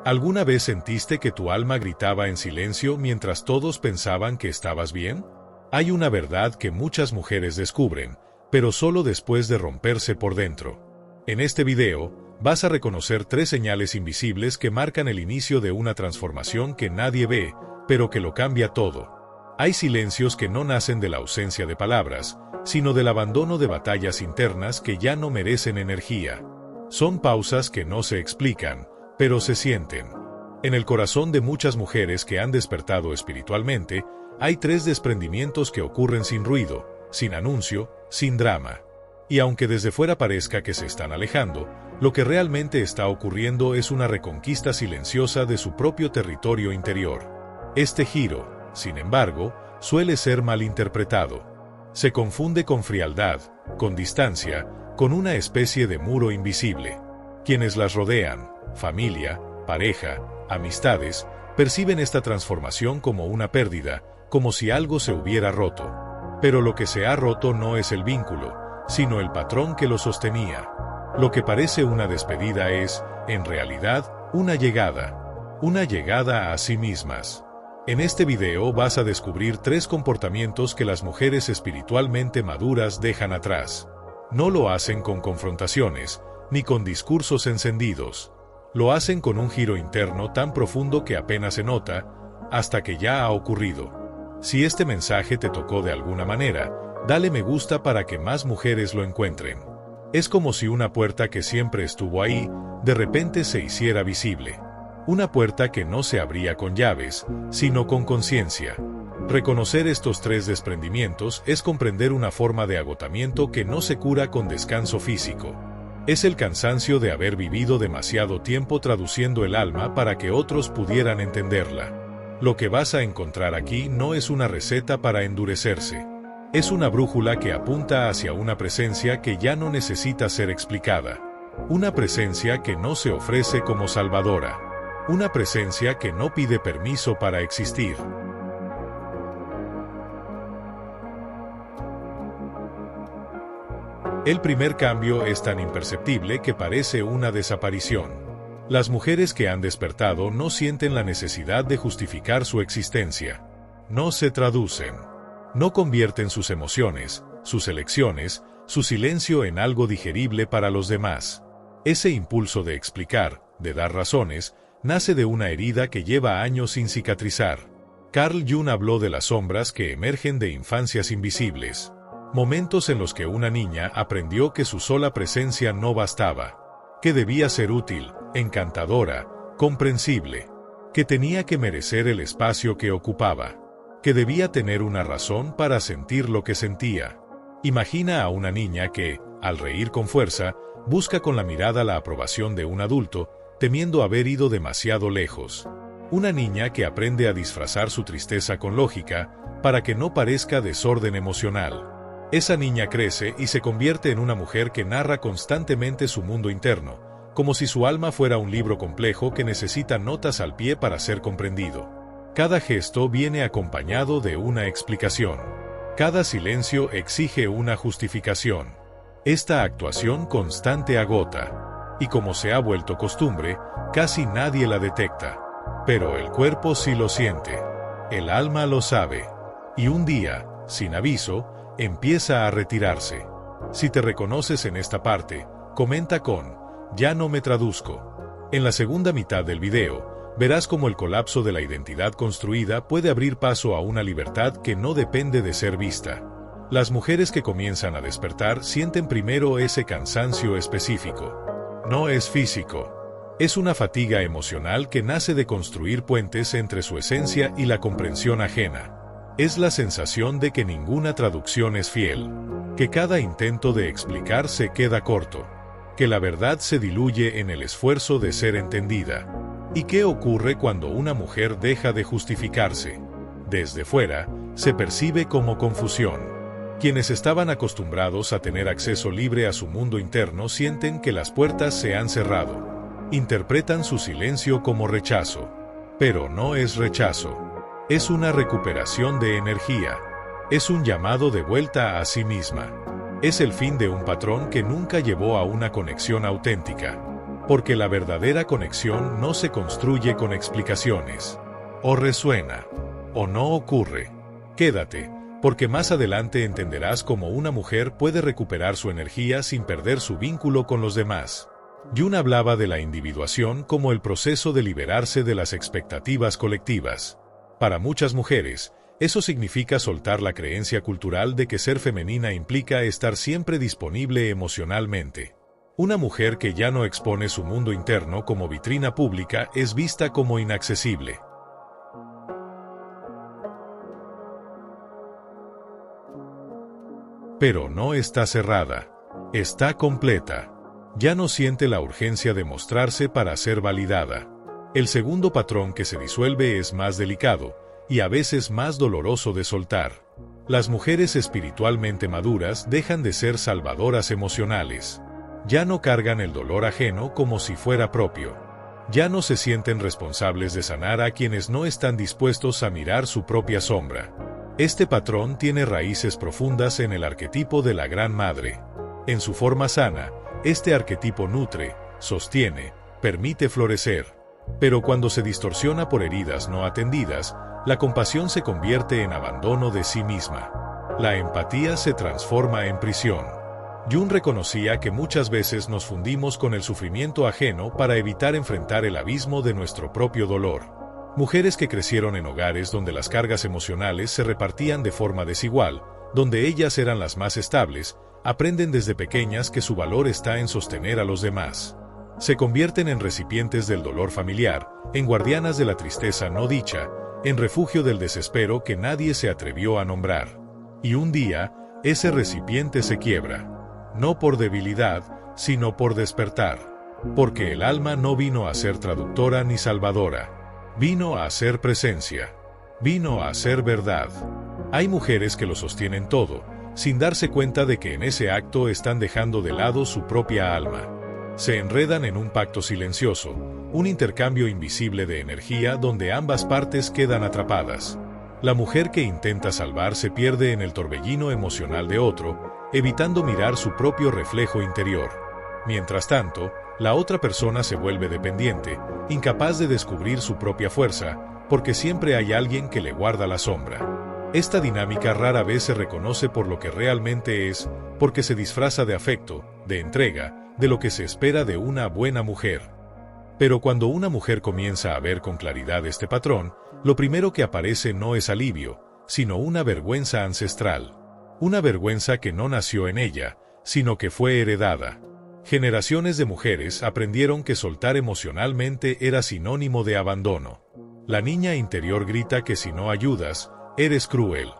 ¿Alguna vez sentiste que tu alma gritaba en silencio mientras todos pensaban que estabas bien? Hay una verdad que muchas mujeres descubren, pero solo después de romperse por dentro. En este video, vas a reconocer 3 señales invisibles que marcan el inicio de una transformación que nadie ve, pero que lo cambia todo. Hay silencios que no nacen de la ausencia de palabras, sino del abandono de batallas internas que ya no merecen energía. Son pausas que no se explican, pero se sienten. En el corazón de muchas mujeres que han despertado espiritualmente, hay 3 desprendimientos que ocurren sin ruido, sin anuncio, sin drama. Y aunque desde fuera parezca que se están alejando, lo que realmente está ocurriendo es una reconquista silenciosa de su propio territorio interior. Este giro, sin embargo, suele ser malinterpretado. Se confunde con frialdad, con distancia, con una especie de muro invisible. Quienes las rodean, familia, pareja, amistades, perciben esta transformación como una pérdida, como si algo se hubiera roto. Pero lo que se ha roto no es el vínculo, sino el patrón que lo sostenía. Lo que parece una despedida es, en realidad, una llegada a sí mismas. En este video vas a descubrir 3 comportamientos que las mujeres espiritualmente maduras dejan atrás. No lo hacen con confrontaciones, ni con discursos encendidos. Lo hacen con un giro interno tan profundo que apenas se nota, hasta que ya ha ocurrido. Si este mensaje te tocó de alguna manera, dale me gusta para que más mujeres lo encuentren. Es como si una puerta que siempre estuvo ahí, de repente se hiciera visible. Una puerta que no se abría con llaves, sino con conciencia. Reconocer estos 3 desprendimientos es comprender una forma de agotamiento que no se cura con descanso físico. Es el cansancio de haber vivido demasiado tiempo traduciendo el alma para que otros pudieran entenderla. Lo que vas a encontrar aquí no es una receta para endurecerse. Es una brújula que apunta hacia una presencia que ya no necesita ser explicada. Una presencia que no se ofrece como salvadora. Una presencia que no pide permiso para existir. El primer cambio es tan imperceptible que parece una desaparición. Las mujeres que han despertado no sienten la necesidad de justificar su existencia. No se traducen. No convierten sus emociones, sus elecciones, su silencio en algo digerible para los demás. Ese impulso de explicar, de dar razones, nace de una herida que lleva años sin cicatrizar. Carl Jung habló de las sombras que emergen de infancias invisibles. Momentos en los que una niña aprendió que su sola presencia no bastaba, que debía ser útil, encantadora, comprensible, que tenía que merecer el espacio que ocupaba, que debía tener una razón para sentir lo que sentía. Imagina a una niña que, al reír con fuerza, busca con la mirada la aprobación de un adulto, temiendo haber ido demasiado lejos. Una niña que aprende a disfrazar su tristeza con lógica, para que no parezca desorden emocional. Esa niña crece y se convierte en una mujer que narra constantemente su mundo interno, como si su alma fuera un libro complejo que necesita notas al pie para ser comprendido. Cada gesto viene acompañado de una explicación. Cada silencio exige una justificación. Esta actuación constante agota. Y como se ha vuelto costumbre, casi nadie la detecta. Pero el cuerpo sí lo siente. El alma lo sabe. Y un día, sin aviso, empieza a retirarse. Si te reconoces en esta parte, comenta con "ya no me traduzco". En la segunda mitad del video, verás cómo el colapso de la identidad construida puede abrir paso a una libertad que no depende de ser vista. Las mujeres que comienzan a despertar sienten primero ese cansancio específico. No es físico. Es una fatiga emocional que nace de construir puentes entre su esencia y la comprensión ajena. Es la sensación de que ninguna traducción es fiel, que cada intento de explicar se queda corto, que la verdad se diluye en el esfuerzo de ser entendida. ¿Y qué ocurre cuando una mujer deja de justificarse? Desde fuera, se percibe como confusión. Quienes estaban acostumbrados a tener acceso libre a su mundo interno sienten que las puertas se han cerrado. Interpretan su silencio como rechazo. Pero no es rechazo. Es una recuperación de energía. Es un llamado de vuelta a sí misma. Es el fin de un patrón que nunca llevó a una conexión auténtica. Porque la verdadera conexión no se construye con explicaciones. O resuena, o no ocurre. Quédate, porque más adelante entenderás cómo una mujer puede recuperar su energía sin perder su vínculo con los demás. Jung hablaba de la individuación como el proceso de liberarse de las expectativas colectivas. Para muchas mujeres, eso significa soltar la creencia cultural de que ser femenina implica estar siempre disponible emocionalmente. Una mujer que ya no expone su mundo interno como vitrina pública es vista como inaccesible. Pero no está cerrada. Está completa. Ya no siente la urgencia de mostrarse para ser validada. El segundo patrón que se disuelve es más delicado, y a veces más doloroso de soltar. Las mujeres espiritualmente maduras dejan de ser salvadoras emocionales. Ya no cargan el dolor ajeno como si fuera propio. Ya no se sienten responsables de sanar a quienes no están dispuestos a mirar su propia sombra. Este patrón tiene raíces profundas en el arquetipo de la Gran Madre. En su forma sana, este arquetipo nutre, sostiene, permite florecer. Pero cuando se distorsiona por heridas no atendidas, la compasión se convierte en abandono de sí misma. La empatía se transforma en prisión. Jung reconocía que muchas veces nos fundimos con el sufrimiento ajeno para evitar enfrentar el abismo de nuestro propio dolor. Mujeres que crecieron en hogares donde las cargas emocionales se repartían de forma desigual, donde ellas eran las más estables, aprenden desde pequeñas que su valor está en sostener a los demás. Se convierten en recipientes del dolor familiar, en guardianas de la tristeza no dicha, en refugio del desespero que nadie se atrevió a nombrar. Y un día, ese recipiente se quiebra. No por debilidad, sino por despertar. Porque el alma no vino a ser traductora ni salvadora. Vino a ser presencia. Vino a ser verdad. Hay mujeres que lo sostienen todo, sin darse cuenta de que en ese acto están dejando de lado su propia alma. Se enredan en un pacto silencioso, un intercambio invisible de energía donde ambas partes quedan atrapadas. La mujer que intenta salvar se pierde en el torbellino emocional de otro, evitando mirar su propio reflejo interior. Mientras tanto, la otra persona se vuelve dependiente, incapaz de descubrir su propia fuerza, porque siempre hay alguien que le guarda la sombra. Esta dinámica rara vez se reconoce por lo que realmente es, porque se disfraza de afecto, de entrega, de lo que se espera de una buena mujer. Pero cuando una mujer comienza a ver con claridad este patrón, lo primero que aparece no es alivio, sino una vergüenza ancestral. Una vergüenza que no nació en ella, sino que fue heredada. Generaciones de mujeres aprendieron que soltar emocionalmente era sinónimo de abandono. La niña interior grita que si no ayudas, eres cruel.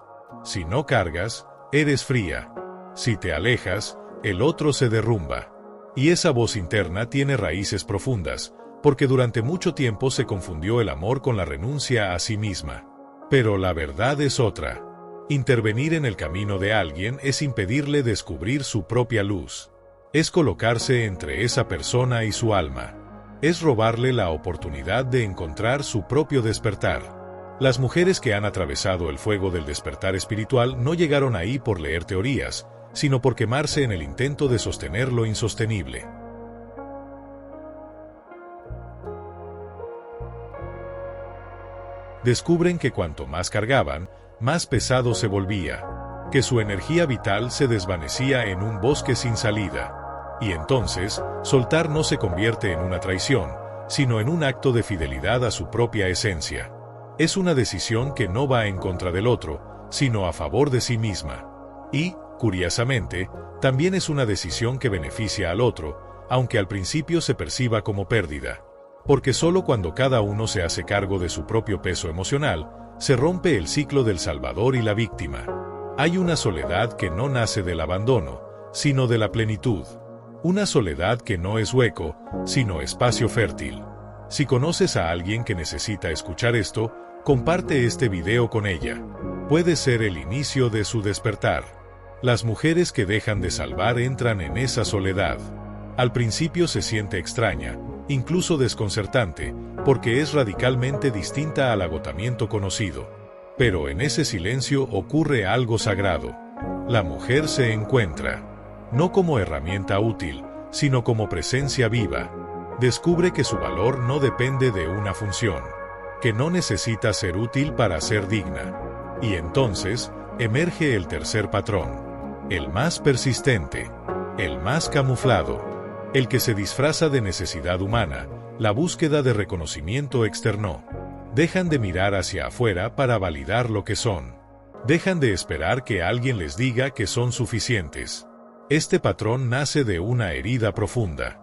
Si no cargas, eres fría. Si te alejas, el otro se derrumba. Y esa voz interna tiene raíces profundas, porque durante mucho tiempo se confundió el amor con la renuncia a sí misma. Pero la verdad es otra. Intervenir en el camino de alguien es impedirle descubrir su propia luz. Es colocarse entre esa persona y su alma. Es robarle la oportunidad de encontrar su propio despertar. Las mujeres que han atravesado el fuego del despertar espiritual no llegaron ahí por leer teorías, sino por quemarse en el intento de sostener lo insostenible. Descubren que cuanto más cargaban, más pesado se volvía, que su energía vital se desvanecía en un bosque sin salida. Y entonces, soltar no se convierte en una traición, sino en un acto de fidelidad a su propia esencia. Es una decisión que no va en contra del otro, sino a favor de sí misma. Y, curiosamente, también es una decisión que beneficia al otro, aunque al principio se perciba como pérdida. Porque solo cuando cada uno se hace cargo de su propio peso emocional, se rompe el ciclo del salvador y la víctima. Hay una soledad que no nace del abandono, sino de la plenitud. Una soledad que no es hueco, sino espacio fértil. Si conoces a alguien que necesita escuchar esto, comparte este video con ella. Puede ser el inicio de su despertar. Las mujeres que dejan de salvar entran en esa soledad. Al principio se siente extraña, incluso desconcertante, porque es radicalmente distinta al agotamiento conocido. Pero en ese silencio ocurre algo sagrado. La mujer se encuentra, no como herramienta útil, sino como presencia viva. Descubre que su valor no depende de una función, que no necesita ser útil para ser digna. Y entonces, emerge el tercer patrón, el más persistente, el más camuflado, el que se disfraza de necesidad humana, la búsqueda de reconocimiento externo. Dejan de mirar hacia afuera para validar lo que son. Dejan de esperar que alguien les diga que son suficientes. Este patrón nace de una herida profunda.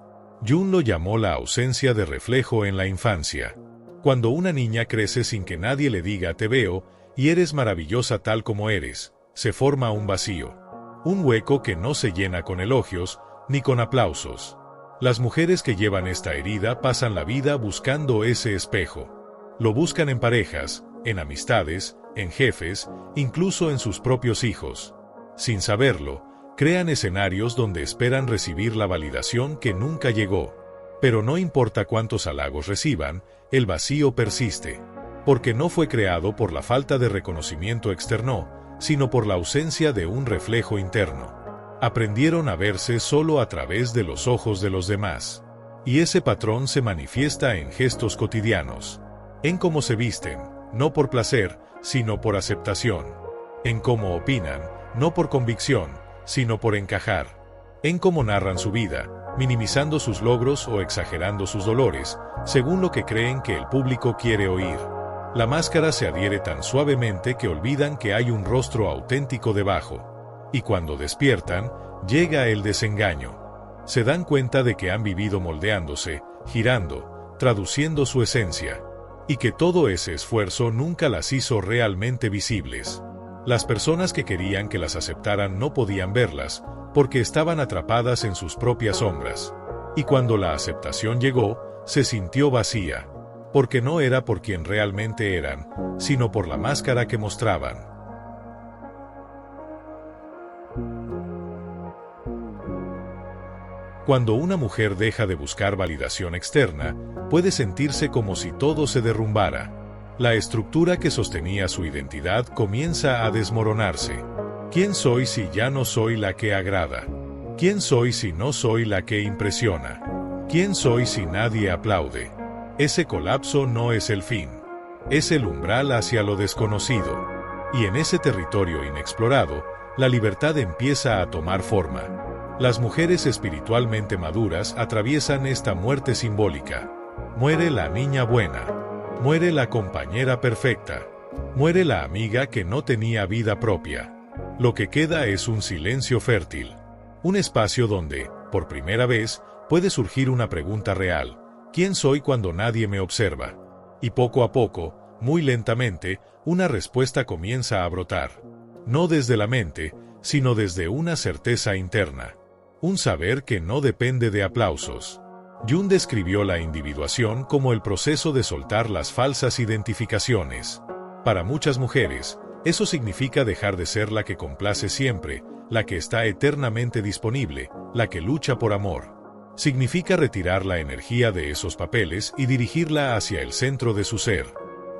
Jung lo llamó la ausencia de reflejo en la infancia. Cuando una niña crece sin que nadie le diga te veo, y eres maravillosa tal como eres, se forma un vacío. Un hueco que no se llena con elogios, ni con aplausos. Las mujeres que llevan esta herida pasan la vida buscando ese espejo. Lo buscan en parejas, en amistades, en jefes, incluso en sus propios hijos. Sin saberlo, crean escenarios donde esperan recibir la validación que nunca llegó. Pero no importa cuántos halagos reciban, el vacío persiste. Porque no fue creado por la falta de reconocimiento externo, sino por la ausencia de un reflejo interno. Aprendieron a verse solo a través de los ojos de los demás. Y ese patrón se manifiesta en gestos cotidianos. En cómo se visten, no por placer, sino por aceptación. En cómo opinan, no por convicción, sino por encajar. En cómo narran su vida, minimizando sus logros o exagerando sus dolores, según lo que creen que el público quiere oír. La máscara se adhiere tan suavemente que olvidan que hay un rostro auténtico debajo. Y cuando despiertan, llega el desengaño. Se dan cuenta de que han vivido moldeándose, girando, traduciendo su esencia. Y que todo ese esfuerzo nunca las hizo realmente visibles. Las personas que querían que las aceptaran no podían verlas, porque estaban atrapadas en sus propias sombras. Y cuando la aceptación llegó, se sintió vacía. Porque no era por quien realmente eran, sino por la máscara que mostraban. Cuando una mujer deja de buscar validación externa, puede sentirse como si todo se derrumbara. La estructura que sostenía su identidad comienza a desmoronarse. ¿Quién soy si ya no soy la que agrada? ¿Quién soy si no soy la que impresiona? ¿Quién soy si nadie aplaude? Ese colapso no es el fin. Es el umbral hacia lo desconocido. Y en ese territorio inexplorado, la libertad empieza a tomar forma. Las mujeres espiritualmente maduras atraviesan esta muerte simbólica. Muere la niña buena. Muere la compañera perfecta. Muere la amiga que no tenía vida propia. Lo que queda es un silencio fértil. Un espacio donde, por primera vez, puede surgir una pregunta real. ¿Quién soy cuando nadie me observa? Y poco a poco, muy lentamente, una respuesta comienza a brotar. No desde la mente, sino desde una certeza interna. Un saber que no depende de aplausos. Jung describió la individuación como el proceso de soltar las falsas identificaciones. Para muchas mujeres, eso significa dejar de ser la que complace siempre, la que está eternamente disponible, la que lucha por amor. Significa retirar la energía de esos papeles y dirigirla hacia el centro de su ser.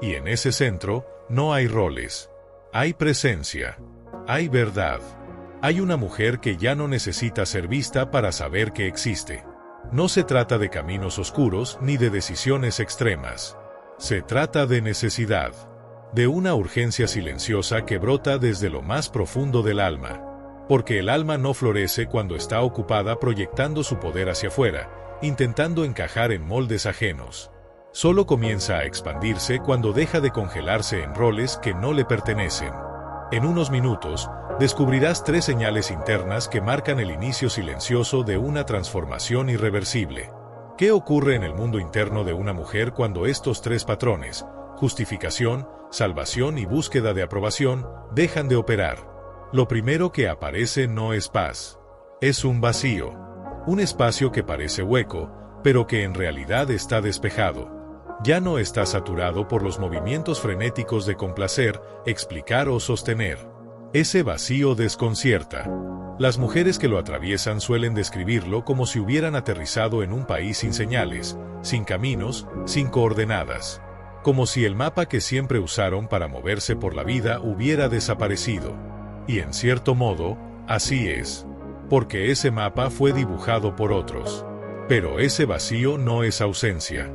Y en ese centro, no hay roles. Hay presencia. Hay verdad. Hay una mujer que ya no necesita ser vista para saber que existe. No se trata de caminos oscuros ni de decisiones extremas. Se trata de necesidad. De una urgencia silenciosa que brota desde lo más profundo del alma. Porque el alma no florece cuando está ocupada proyectando su poder hacia afuera, intentando encajar en moldes ajenos. Solo comienza a expandirse cuando deja de congelarse en roles que no le pertenecen. En unos minutos, descubrirás 3 señales internas que marcan el inicio silencioso de una transformación irreversible. ¿Qué ocurre en el mundo interno de una mujer cuando estos 3 patrones, justificación, salvación y búsqueda de aprobación, dejan de operar? Lo primero que aparece no es paz. Es un vacío. Un espacio que parece hueco, pero que en realidad está despejado. Ya no está saturado por los movimientos frenéticos de complacer, explicar o sostener. Ese vacío desconcierta. Las mujeres que lo atraviesan suelen describirlo como si hubieran aterrizado en un país sin señales, sin caminos, sin coordenadas. Como si el mapa que siempre usaron para moverse por la vida hubiera desaparecido. Y en cierto modo, así es. Porque ese mapa fue dibujado por otros. Pero ese vacío no es ausencia.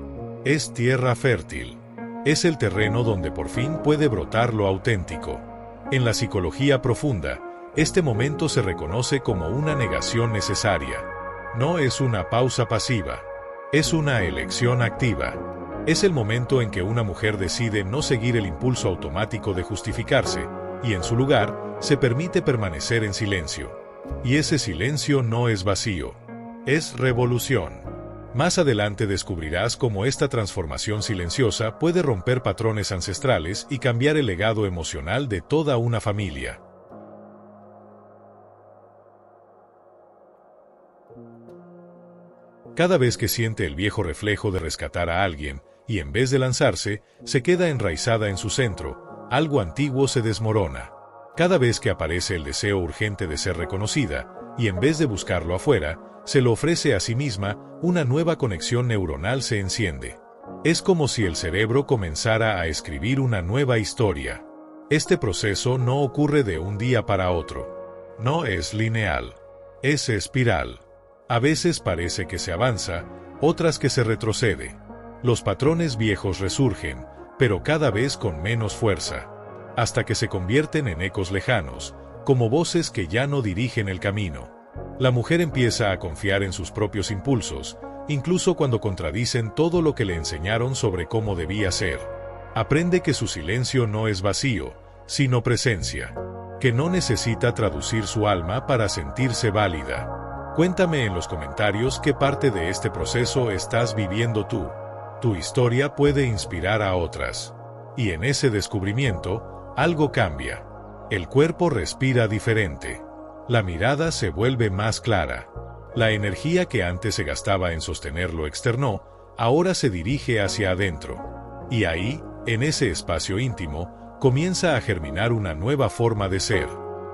Es tierra fértil. Es el terreno donde por fin puede brotar lo auténtico. En la psicología profunda, este momento se reconoce como una negación necesaria. No es una pausa pasiva. Es una elección activa. Es el momento en que una mujer decide no seguir el impulso automático de justificarse, y en su lugar, se permite permanecer en silencio. Y ese silencio no es vacío. Es revolución. Más adelante descubrirás cómo esta transformación silenciosa puede romper patrones ancestrales y cambiar el legado emocional de toda una familia. Cada vez que siente el viejo reflejo de rescatar a alguien, y en vez de lanzarse, se queda enraizada en su centro, algo antiguo se desmorona. Cada vez que aparece el deseo urgente de ser reconocida, y en vez de buscarlo afuera, se lo ofrece a sí misma, una nueva conexión neuronal se enciende. Es como si el cerebro comenzara a escribir una nueva historia. Este proceso no ocurre de un día para otro. No es lineal. Es espiral. A veces parece que se avanza, otras que se retrocede. Los patrones viejos resurgen, pero cada vez con menos fuerza, hasta que se convierten en ecos lejanos, como voces que ya no dirigen el camino. La mujer empieza a confiar en sus propios impulsos, incluso cuando contradicen todo lo que le enseñaron sobre cómo debía ser. Aprende que su silencio no es vacío, sino presencia, que no necesita traducir su alma para sentirse válida. Cuéntame en los comentarios qué parte de este proceso estás viviendo tú. Tu historia puede inspirar a otras. Y en ese descubrimiento, algo cambia. El cuerpo respira diferente. La mirada se vuelve más clara. La energía que antes se gastaba en sostener lo externo, ahora se dirige hacia adentro. Y ahí, en ese espacio íntimo, comienza a germinar una nueva forma de ser.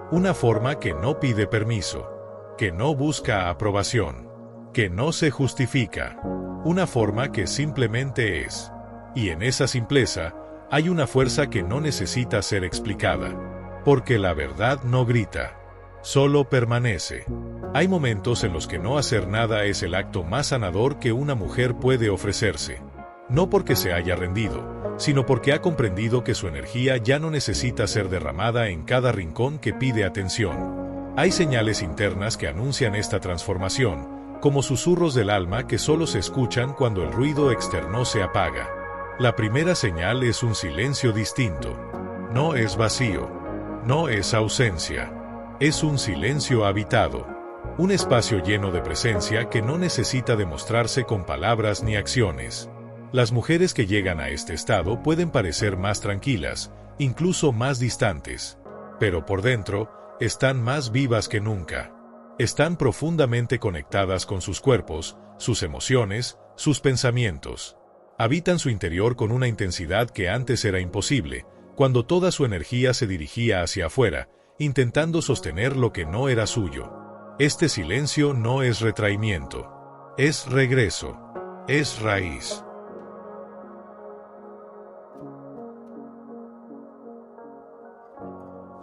Una forma que no pide permiso, que no busca aprobación, que no se justifica. Una forma que simplemente es. Y en esa simpleza, hay una fuerza que no necesita ser explicada. Porque la verdad no grita. Solo permanece. Hay momentos en los que no hacer nada es el acto más sanador que una mujer puede ofrecerse. No porque se haya rendido, sino porque ha comprendido que su energía ya no necesita ser derramada en cada rincón que pide atención. Hay señales internas que anuncian esta transformación, como susurros del alma que solo se escuchan cuando el ruido externo se apaga. La primera señal es un silencio distinto. No es vacío. No es ausencia. Es un silencio habitado, un espacio lleno de presencia que no necesita demostrarse con palabras ni acciones. Las mujeres que llegan a este estado pueden parecer más tranquilas, incluso más distantes, pero por dentro, están más vivas que nunca. Están profundamente conectadas con sus cuerpos, sus emociones, sus pensamientos. Habitan su interior con una intensidad que antes era imposible, cuando toda su energía se dirigía hacia afuera, intentando sostener lo que no era suyo. Este silencio no es retraimiento. Es regreso. Es raíz.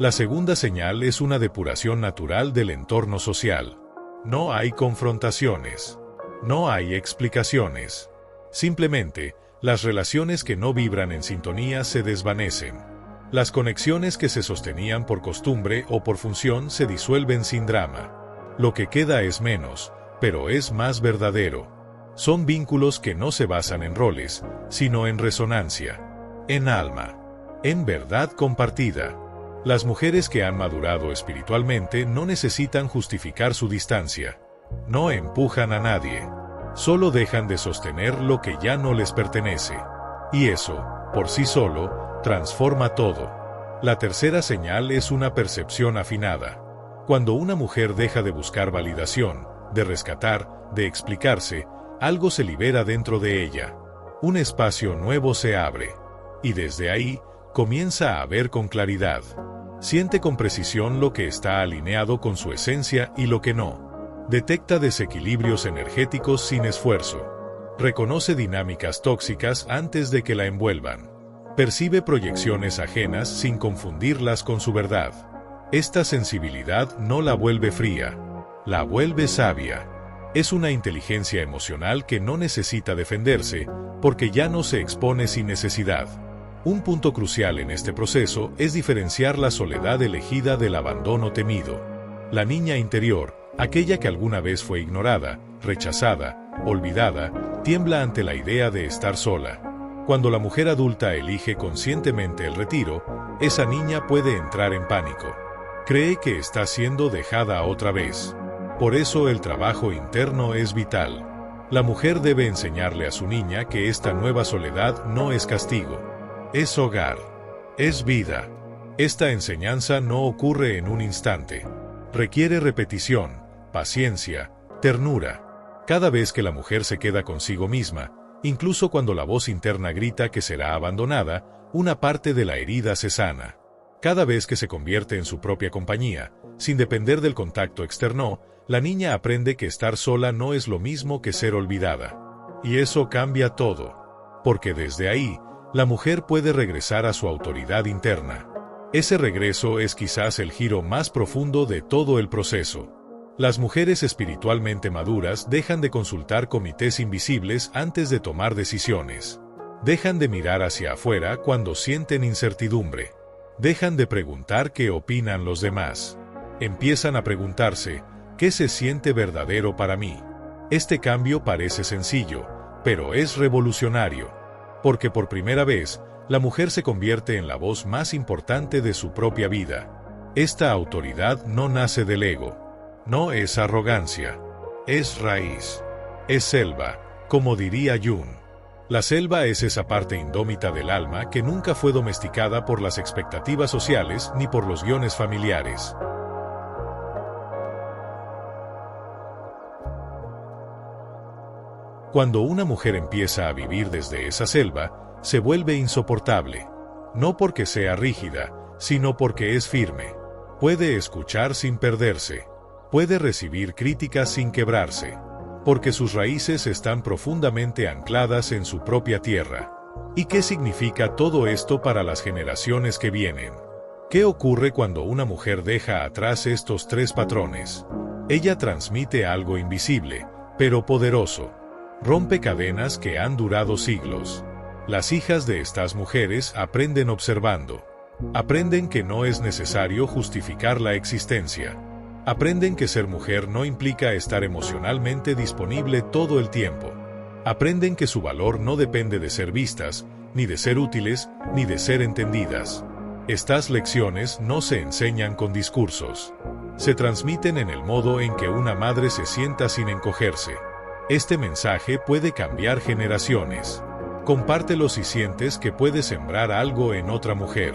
La segunda señal es una depuración natural del entorno social. No hay confrontaciones. No hay explicaciones. Simplemente, las relaciones que no vibran en sintonía se desvanecen. Las conexiones que se sostenían por costumbre o por función se disuelven sin drama. Lo que queda es menos, pero es más verdadero. Son vínculos que no se basan en roles, sino en resonancia, en alma, en verdad compartida. Las mujeres que han madurado espiritualmente no necesitan justificar su distancia. No empujan a nadie. Solo dejan de sostener lo que ya no les pertenece. Y eso, por sí solo, transforma todo. La tercera señal es una percepción afinada. Cuando una mujer deja de buscar validación, de rescatar, de explicarse, algo se libera dentro de ella. Un espacio nuevo se abre. Y desde ahí, comienza a ver con claridad. Siente con precisión lo que está alineado con su esencia y lo que no. Detecta desequilibrios energéticos sin esfuerzo. Reconoce dinámicas tóxicas antes de que la envuelvan. Percibe proyecciones ajenas sin confundirlas con su verdad. Esta sensibilidad no la vuelve fría, la vuelve sabia. Es una inteligencia emocional que no necesita defenderse, porque ya no se expone sin necesidad. Un punto crucial en este proceso es diferenciar la soledad elegida del abandono temido. La niña interior, aquella que alguna vez fue ignorada, rechazada, olvidada, tiembla ante la idea de estar sola. Cuando la mujer adulta elige conscientemente el retiro, esa niña puede entrar en pánico. Cree que está siendo dejada otra vez. Por eso el trabajo interno es vital. La mujer debe enseñarle a su niña que esta nueva soledad no es castigo. Es hogar. Es vida. Esta enseñanza no ocurre en un instante. Requiere repetición, paciencia, ternura. Cada vez que la mujer se queda consigo misma, incluso cuando la voz interna grita que será abandonada, una parte de la herida se sana. Cada vez que se convierte en su propia compañía, sin depender del contacto externo, la niña aprende que estar sola no es lo mismo que ser olvidada. Y eso cambia todo. Porque desde ahí, la mujer puede regresar a su autoridad interna. Ese regreso es quizás el giro más profundo de todo el proceso. Las mujeres espiritualmente maduras dejan de consultar comités invisibles antes de tomar decisiones. Dejan de mirar hacia afuera cuando sienten incertidumbre. Dejan de preguntar qué opinan los demás. Empiezan a preguntarse, ¿qué se siente verdadero para mí? Este cambio parece sencillo, pero es revolucionario. Porque por primera vez, la mujer se convierte en la voz más importante de su propia vida. Esta autoridad no nace del ego. No es arrogancia. Es raíz. Es selva, como diría Jung. La selva es esa parte indómita del alma que nunca fue domesticada por las expectativas sociales ni por los guiones familiares. Cuando una mujer empieza a vivir desde esa selva, se vuelve insoportable. No porque sea rígida, sino porque es firme. Puede escuchar sin perderse. Puede recibir críticas sin quebrarse. Porque sus raíces están profundamente ancladas en su propia tierra. ¿Y qué significa todo esto para las generaciones que vienen? ¿Qué ocurre cuando una mujer deja atrás estos tres patrones? Ella transmite algo invisible, pero poderoso. Rompe cadenas que han durado siglos. Las hijas de estas mujeres aprenden observando. Aprenden que no es necesario justificar la existencia. Aprenden que ser mujer no implica estar emocionalmente disponible todo el tiempo. Aprenden que su valor no depende de ser vistas, ni de ser útiles, ni de ser entendidas. Estas lecciones no se enseñan con discursos. Se transmiten en el modo en que una madre se sienta sin encogerse. Este mensaje puede cambiar generaciones. Compártelo si sientes que puede sembrar algo en otra mujer.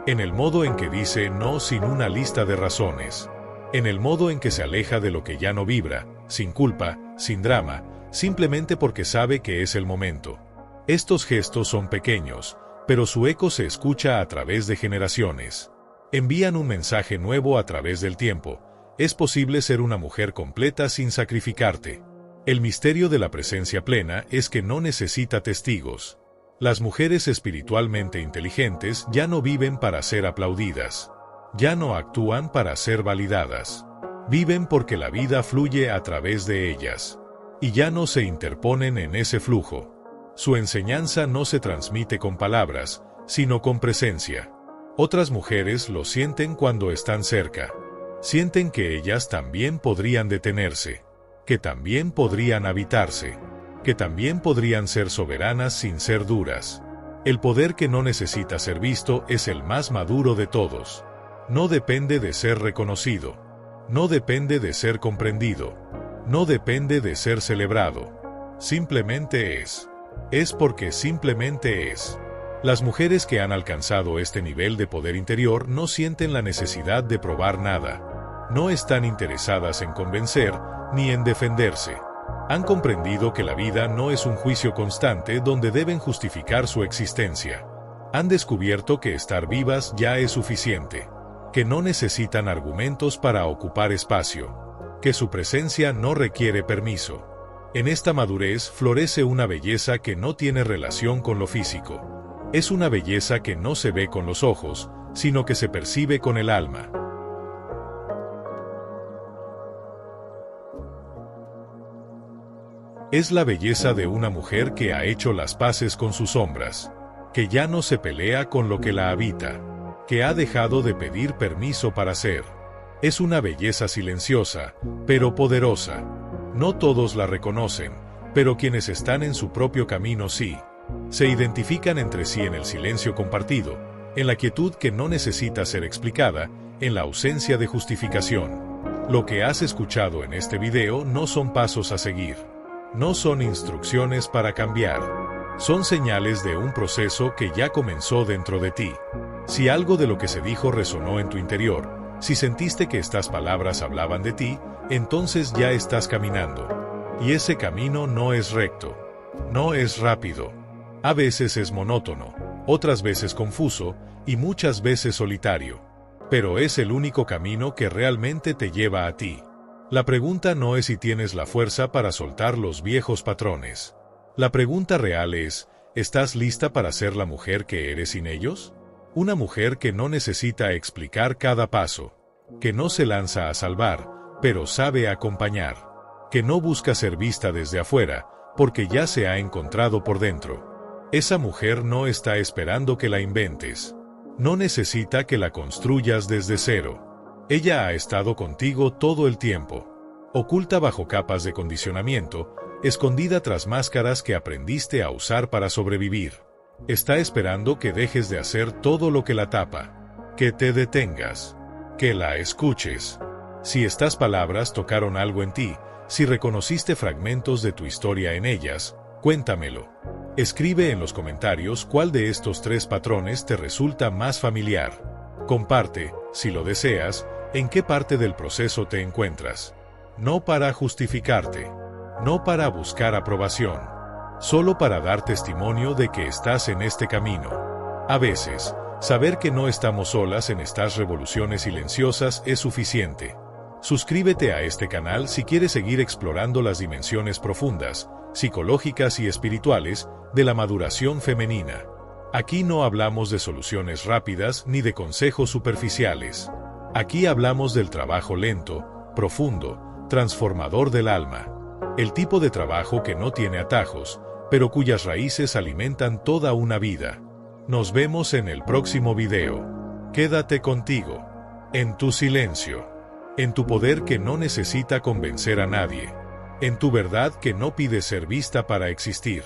En el modo en que dice no sin una lista de razones. En el modo en que se aleja de lo que ya no vibra, sin culpa, sin drama, simplemente porque sabe que es el momento. Estos gestos son pequeños, pero su eco se escucha a través de generaciones. Envían un mensaje nuevo a través del tiempo. Es posible ser una mujer completa sin sacrificarte. El misterio de la presencia plena es que no necesita testigos. Las mujeres espiritualmente inteligentes ya no viven para ser aplaudidas. Ya no actúan para ser validadas. Viven porque la vida fluye a través de ellas. Y ya no se interponen en ese flujo. Su enseñanza no se transmite con palabras, sino con presencia. Otras mujeres lo sienten cuando están cerca. Sienten que ellas también podrían detenerse. Que también podrían habitarse. Que también podrían ser soberanas sin ser duras. El poder que no necesita ser visto es el más maduro de todos. No depende de ser reconocido. No depende de ser comprendido. No depende de ser celebrado. Simplemente es. Es porque simplemente es. Las mujeres que han alcanzado este nivel de poder interior no sienten la necesidad de probar nada. No están interesadas en convencer, ni en defenderse. Han comprendido que la vida no es un juicio constante donde deben justificar su existencia. Han descubierto que estar vivas ya es suficiente. Que no necesitan argumentos para ocupar espacio. Que su presencia no requiere permiso. En esta madurez florece una belleza que no tiene relación con lo físico. Es una belleza que no se ve con los ojos, sino que se percibe con el alma. Es la belleza de una mujer que ha hecho las paces con sus sombras, que ya no se pelea con lo que la habita, que ha dejado de pedir permiso para ser. Es una belleza silenciosa, pero poderosa. No todos la reconocen, pero quienes están en su propio camino sí. Se identifican entre sí en el silencio compartido, en la quietud que no necesita ser explicada, en la ausencia de justificación. Lo que has escuchado en este video no son pasos a seguir. No son instrucciones para cambiar. Son señales de un proceso que ya comenzó dentro de ti. Si algo de lo que se dijo resonó en tu interior, si sentiste que estas palabras hablaban de ti, entonces ya estás caminando. Y ese camino no es recto. No es rápido. A veces es monótono, otras veces confuso, y muchas veces solitario. Pero es el único camino que realmente te lleva a ti. La pregunta no es si tienes la fuerza para soltar los viejos patrones. La pregunta real es, ¿estás lista para ser la mujer que eres sin ellos? Una mujer que no necesita explicar cada paso, que no se lanza a salvar, pero sabe acompañar, que no busca ser vista desde afuera, porque ya se ha encontrado por dentro. Esa mujer no está esperando que la inventes. No necesita que la construyas desde cero. Ella ha estado contigo todo el tiempo, oculta bajo capas de condicionamiento, escondida tras máscaras que aprendiste a usar para sobrevivir. Está esperando que dejes de hacer todo lo que la tapa, que te detengas, que la escuches. Si estas palabras tocaron algo en ti, si reconociste fragmentos de tu historia en ellas, cuéntamelo. Escribe en los comentarios cuál de estos 3 patrones te resulta más familiar. Comparte, si lo deseas, en qué parte del proceso te encuentras. No para justificarte, no para buscar aprobación, solo para dar testimonio de que estás en este camino. A veces, saber que no estamos solas en estas revoluciones silenciosas es suficiente. Suscríbete a este canal si quieres seguir explorando las dimensiones profundas, psicológicas y espirituales, de la maduración femenina. Aquí no hablamos de soluciones rápidas ni de consejos superficiales. Aquí hablamos del trabajo lento, profundo, transformador del alma. El tipo de trabajo que no tiene atajos, pero cuyas raíces alimentan toda una vida. Nos vemos en el próximo video. Quédate contigo, en tu silencio, en tu poder que no necesita convencer a nadie, en tu verdad que no pide ser vista para existir.